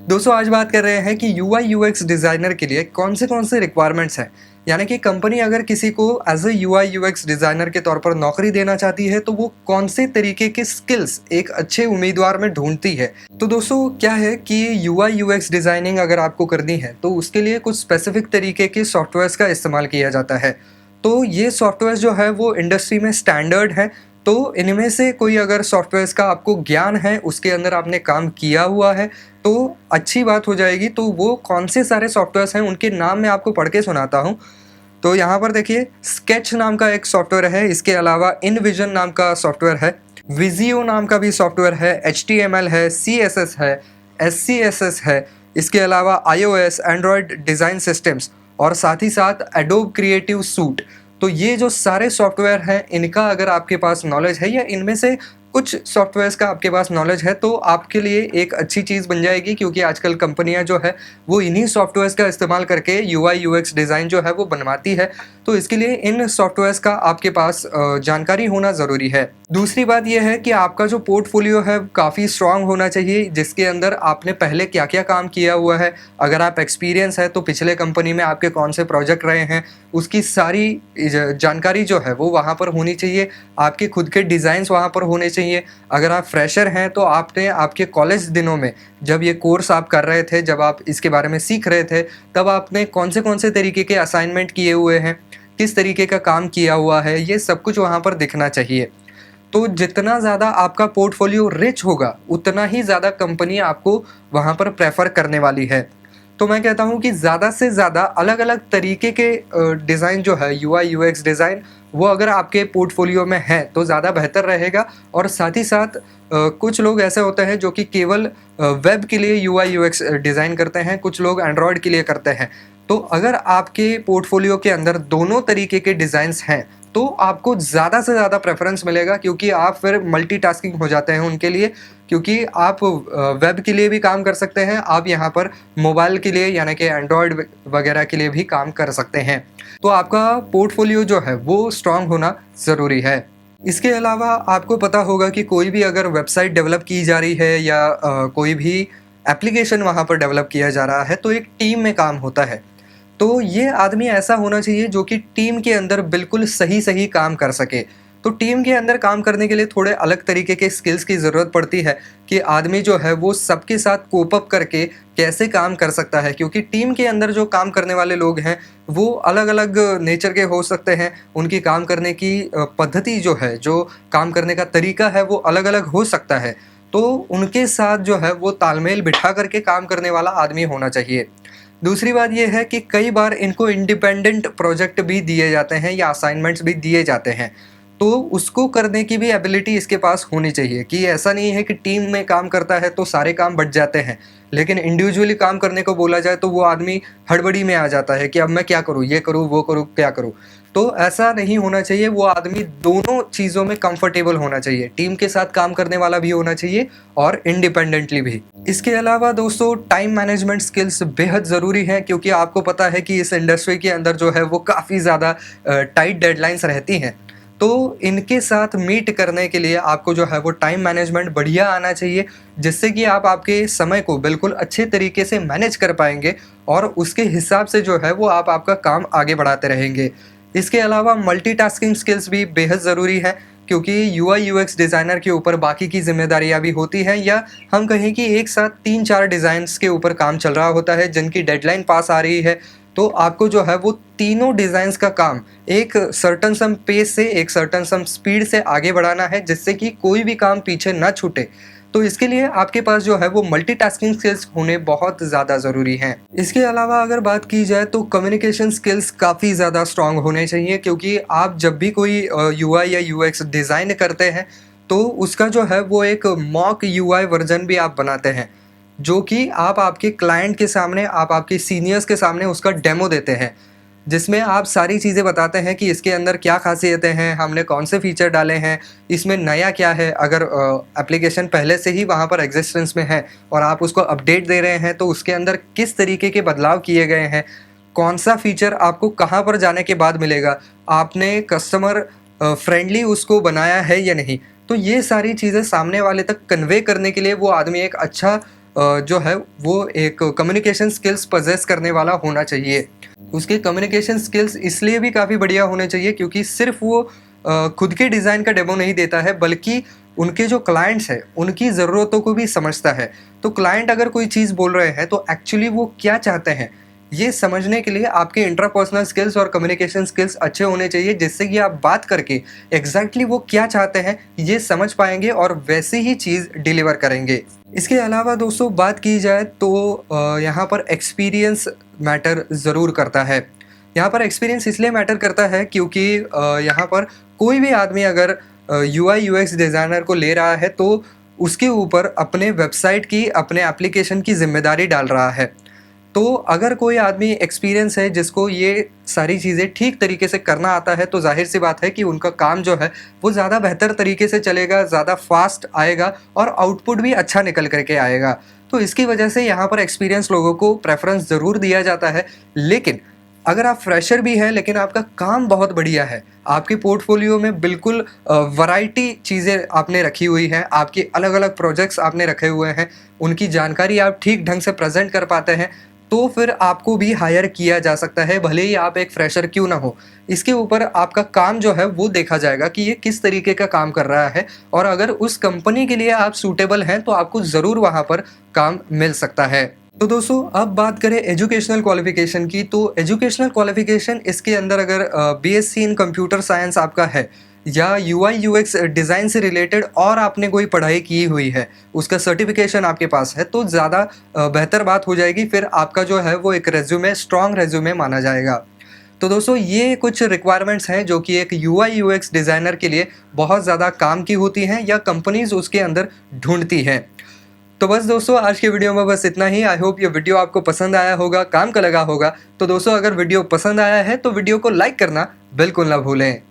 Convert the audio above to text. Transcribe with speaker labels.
Speaker 1: दोस्तों आज बात कर रहे हैं कि यूआई यूएक्स डिज़ाइनर के लिए कौन से रिक्वायरमेंट्स हैं। यानी कि कंपनी अगर किसी को as a UI UX designer के तौर पर नौकरी देना चाहती है तो वो कौन से तरीके के स्किल्स एक अच्छे उम्मीदवार में ढूंढती है। तो दोस्तों क्या है कि यूआई यूएक्स डिज़ाइनिंग अगर आपको करनी है तो उसके लिए कुछ स्पेसिफिक तरीके के सॉफ्टवेयर्स का इस्तेमाल किया जाता है। तो ये सॉफ्टवेयर जो है वो इंडस्ट्री में स्टैंडर्ड है। तो इनमें से कोई अगर सॉफ्टवेयर्स का आपको ज्ञान है, उसके अंदर आपने काम किया हुआ है तो अच्छी बात हो जाएगी। तो वो कौन से सारे सॉफ्टवेयर्स हैं उनके नाम मैं आपको पढ़ के सुनाता हूँ। तो यहाँ पर देखिए, स्केच नाम का एक सॉफ्टवेयर है, इसके अलावा इनविजन नाम का सॉफ्टवेयर है, विजियो नाम का भी सॉफ्टवेयर है, HTML है, CSS है, SCSS है, इसके अलावा iOS एंड्रॉयड डिज़ाइन सिस्टम्स और साथ ही साथ एडोब क्रिएटिव सूट। तो ये जो सारे सॉफ्टवेयर हैं इनका अगर आपके पास नॉलेज है या इनमें से कुछ सॉफ्टवेयर्स का आपके पास नॉलेज है तो आपके लिए एक अच्छी चीज़ बन जाएगी, क्योंकि आजकल कंपनियां जो है वो इन्हीं सॉफ्टवेयर्स का इस्तेमाल करके यूआई यूएक्स डिज़ाइन जो है वो बनवाती है। तो इसके लिए इन सॉफ्टवेयर्स का आपके पास जानकारी होना ज़रूरी है। दूसरी बात यह है कि आपका जो पोर्टफोलियो है काफ़ी स्ट्रांग होना चाहिए, जिसके अंदर आपने पहले क्या क्या काम किया हुआ है। अगर आप एक्सपीरियंस है तो पिछले कंपनी में आपके कौन से प्रोजेक्ट रहे हैं उसकी सारी जानकारी जो है वो वहाँ पर होनी चाहिए। आपके खुद के डिज़ाइंस वहाँ पर होने चाहिए। अगर आप फ्रेशर हैं तो आपने आपके कॉलेज दिनों में जब ये कोर्स आप कर रहे थे, जब आप इसके बारे में सीख रहे थे, तब आपने कौन से तरीके के असाइनमेंट किए हुए हैं, किस तरीके का काम किया हुआ है, ये सब कुछ वहाँ पर दिखना चाहिए। तो जितना ज़्यादा आपका पोर्टफोलियो रिच होगा उतना ही ज़्यादा कंपनी आपको वहाँ पर प्रेफर करने वाली है। तो मैं कहता हूँ कि ज़्यादा से ज़्यादा अलग-अलग तरीके के डिज़ाइन जो है यूआई यूएक्स डिज़ाइन, वो अगर आपके पोर्टफोलियो में है तो ज़्यादा बेहतर रहेगा। और साथ ही साथ कुछ लोग ऐसे होते हैं जो कि केवल वेब के लिए यूआई यूएक्स डिज़ाइन करते हैं, कुछ लोग एंड्रॉयड के लिए करते हैं। तो अगर आपके पोर्टफोलियो के अंदर दोनों तरीके के डिज़ाइंस हैं तो आपको ज़्यादा से ज़्यादा प्रेफ़रेंस मिलेगा, क्योंकि आप फिर मल्टीटास्किंग हो जाते हैं उनके लिए। क्योंकि आप वेब के लिए भी काम कर सकते हैं, आप यहाँ पर मोबाइल के लिए यानी कि एंड्रॉयड वगैरह के लिए भी काम कर सकते हैं। तो आपका पोर्टफोलियो जो है वो स्ट्रांग होना ज़रूरी है। इसके अलावा आपको पता होगा कि कोई भी अगर वेबसाइट डेवलप की जा रही है या कोई भी एप्लीकेशन वहाँ पर डेवलप किया जा रहा है तो एक टीम में काम होता है। तो ये आदमी ऐसा होना चाहिए जो कि टीम के अंदर बिल्कुल सही-सही काम कर सके। तो टीम के अंदर काम करने के लिए थोड़े अलग तरीके के स्किल्स की ज़रूरत पड़ती है कि आदमी जो है वो सबके साथ कोप अप करके कैसे काम कर सकता है, क्योंकि टीम के अंदर जो काम करने वाले लोग हैं वो अलग-अलग नेचर के हो सकते हैं। उनकी काम करने की पद्धति जो है, जो काम करने का तरीका है वो अलग-अलग हो सकता है। तो उनके साथ जो है वो तालमेल बिठा करके काम करने वाला आदमी होना चाहिए। दूसरी बात ये है कि कई बार इनको इंडिपेंडेंट प्रोजेक्ट भी दिए जाते हैं या असाइनमेंट्स भी दिए जाते हैं। तो उसको करने की भी एबिलिटी इसके पास होनी चाहिए कि ऐसा नहीं है कि टीम में काम करता है तो सारे काम बँट जाते हैं, लेकिन इंडिविजुअली काम करने को बोला जाए तो वो आदमी हड़बड़ी में आ जाता है कि अब मैं क्या करूँ, ये करूँ, वो करूँ, क्या करूँ? तो ऐसा नहीं होना चाहिए। वो आदमी दोनों चीज़ों में कंफर्टेबल होना चाहिए, टीम के साथ काम करने वाला भी होना चाहिए और इंडिपेंडेंटली भी। इसके अलावा दोस्तों टाइम मैनेजमेंट स्किल्स बेहद ज़रूरी हैं, क्योंकि आपको पता है कि इस इंडस्ट्री के अंदर जो है वो काफ़ी ज़्यादा टाइट डेडलाइंस रहती हैं। तो इनके साथ मीट करने के लिए आपको जो है वो टाइम मैनेजमेंट बढ़िया आना चाहिए, जिससे कि आप आपके समय को बिल्कुल अच्छे तरीके से मैनेज कर पाएँगे और उसके हिसाब से जो है वो आप आपका काम आगे बढ़ाते रहेंगे। इसके अलावा मल्टीटास्किंग स्किल्स भी बेहद ज़रूरी है, क्योंकि यूआई यूएक्स डिज़ाइनर के ऊपर बाकी की ज़िम्मेदारियाँ भी होती हैं, या हम कहें कि एक साथ 3-4 डिज़ाइन्स के ऊपर काम चल रहा होता है जिनकी डेडलाइन पास आ रही है। तो आपको जो है वो तीनों डिज़ाइन्स का काम एक सर्टेन सम पेस से, एक सर्टेन सम स्पीड से आगे बढ़ाना है, जिससे कि कोई भी काम पीछे ना छूटे। तो इसके लिए आपके पास जो है वो मल्टीटास्किंग स्किल्स होने बहुत ज़्यादा ज़रूरी हैं। इसके अलावा अगर बात की जाए तो कम्युनिकेशन स्किल्स काफ़ी ज़्यादा स्ट्रॉन्ग होने चाहिए, क्योंकि आप जब भी कोई यूआई या यूएक्स डिज़ाइन करते हैं तो उसका जो है वो एक मॉक यूआई वर्जन भी आप बनाते हैं, जो कि आप आपके क्लाइंट के सामने, आप आपके सीनियर्स के सामने उसका डेमो देते हैं, जिसमें आप सारी चीज़ें बताते हैं कि इसके अंदर क्या ख़ासियतें हैं, हमने कौन से फ़ीचर डाले हैं, इसमें नया क्या है। अगर एप्लीकेशन पहले से ही वहाँ पर एग्जिस्टेंस में है और आप उसको अपडेट दे रहे हैं तो उसके अंदर किस तरीके के बदलाव किए गए हैं, कौन-सा फ़ीचर आपको कहाँ पर जाने के बाद मिलेगा, आपने कस्टमर फ्रेंडली उसको बनाया है या नहीं। तो ये सारी चीज़ें सामने वाले तक कन्वे करने के लिए वो आदमी एक अच्छा जो है वो एक कम्युनिकेशन स्किल्स पजेस करने वाला होना चाहिए। उसके कम्युनिकेशन स्किल्स इसलिए भी काफ़ी बढ़िया होने चाहिए क्योंकि सिर्फ वो खुद के डिज़ाइन का डेमो नहीं देता है, बल्कि उनके जो क्लाइंट्स हैं उनकी ज़रूरतों को भी समझता है। तो क्लाइंट अगर कोई चीज़ बोल रहे हैं तो एक्चुअली वो क्या चाहते हैं, ये समझने के लिए आपके इंट्रापर्सनल स्किल्स और कम्युनिकेशन स्किल्स अच्छे होने चाहिए, जिससे कि आप बात करके एग्जैक्टली वो क्या चाहते हैं ये समझ पाएंगे और वैसी ही चीज़ डिलीवर करेंगे। इसके अलावा दोस्तों बात की जाए तो यहाँ पर एक्सपीरियंस मैटर ज़रूर करता है। यहाँ पर एक्सपीरियंस इसलिए मैटर करता है क्योंकि यहाँ पर कोई भी आदमी अगर यूआई यूएक्स डिज़ाइनर को ले रहा है तो उसके ऊपर अपने वेबसाइट की, अपने एप्लीकेशन की ज़िम्मेदारी डाल रहा है। तो अगर कोई आदमी एक्सपीरियंस है जिसको ये सारी चीज़ें ठीक तरीके से करना आता है, तो ज़ाहिर सी बात है कि उनका काम जो है वो ज़्यादा बेहतर तरीके से चलेगा, ज़्यादा फास्ट आएगा और आउटपुट भी अच्छा निकल कर के आएगा। तो इसकी वजह से यहाँ पर एक्सपीरियंस लोगों को प्रेफ़रेंस ज़रूर दिया जाता है। लेकिन अगर आप फ्रेशर भी हैं लेकिन आपका काम बहुत बढ़िया है, आपके पोर्टफोलियो में बिल्कुल वैरायटी चीज़ें आपने रखी हुई हैं, आपके अलग-अलग प्रोजेक्ट्स आपने रखे हुए हैं, उनकी जानकारी आप ठीक ढंग से प्रेज़ेंट कर पाते हैं, तो फिर आपको भी हायर किया जा सकता है, भले ही आप एक फ्रेशर क्यों ना हो। इसके ऊपर आपका काम जो है वो देखा जाएगा कि ये किस तरीके का काम कर रहा है, और अगर उस कंपनी के लिए आप सूटेबल हैं तो आपको ज़रूर वहाँ पर काम मिल सकता है। तो दोस्तों अब बात करें एजुकेशनल क्वालिफ़िकेशन की, तो एजुकेशनल क्वालिफ़िकेशन इसके अंदर अगर बीएससी इन कंप्यूटर साइंस आपका है या यूआई यूएक्स डिज़ाइन से रिलेटेड और आपने कोई पढ़ाई की हुई है, उसका सर्टिफिकेशन आपके पास है, तो ज़्यादा बेहतर बात हो जाएगी। फिर आपका जो है वो एक रेज़्यूमे, स्ट्रॉन्ग रेज़्यूमे माना जाएगा। तो दोस्तों ये कुछ रिक्वायरमेंट्स हैं जो कि एक यूआई यूएक्स डिज़ाइनर के लिए बहुत ज़्यादा काम की होती हैं या कंपनीज़ उसके अंदर ढूँढती हैं। तो बस दोस्तों आज के वीडियो में बस इतना ही। आई होप ये वीडियो आपको पसंद आया होगा, काम का लगा होगा। तो दोस्तों अगर वीडियो पसंद आया है तो वीडियो को लाइक करना बिल्कुल ना भूलें।